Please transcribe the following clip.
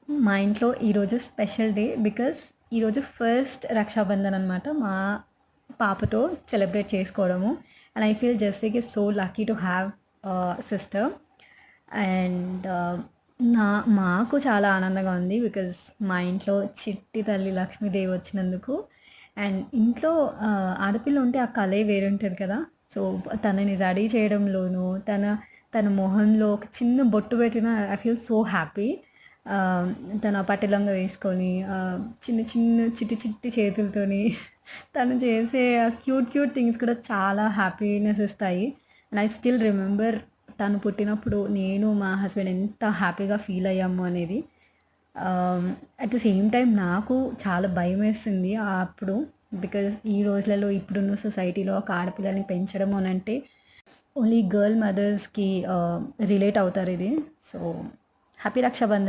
మా ఇంట్లో ఈరోజు స్పెషల్ డే బికాస్ ఈరోజు ఫస్ట్ రక్షాబంధన్ అనమాట. మా పాపతో సెలబ్రేట్ చేసుకోవడము. And I feel Jaswik is so lucky to have sister. And నా మాకు చాలా ఆనందంగా ఉంది బికాజ్ మా ఇంట్లో చిట్టి తల్లి లక్ష్మీదేవి వచ్చినందుకు. అండ్ ఇంట్లో ఆడపిల్ల ఉంటే ఆ కళే వేరుంటది కదా! సో, తనని రెడీ చేయడంలోనూ, తన మొహంలో ఒక చిన్న బొట్టు పెట్టినా ఐ ఫీల్ సో హ్యాపీ. తను ఆ పట్టు లంగా వేసుకొని చిన్న చిన్న చిట్టి చిట్టి చేతులతోని తను చేసే ఆ క్యూట్ క్యూట్ థింగ్స్ కూడా చాలా హ్యాపీనెస్ ఇస్తాయి. అండ్ ఐ స్టిల్ రిమెంబర్ తను పుట్టినప్పుడు నేను, మా హస్బెండ్ ఎంత హ్యాపీగా ఫీల్ అయ్యాము అనేది. అట్ ద సేమ్ టైం నాకు చాలా భయమేసింది అప్పుడు. బికాజ్ ఈ రోజులలో ఇప్పుడున్న సొసైటీలో ఒక ఆడపిల్లని పెంచడం అనంటే ఓన్లీ గర్ల్ మదర్స్‌కి రిలేట్ అవుతారు ఇది. So, happy Rakshabandhan.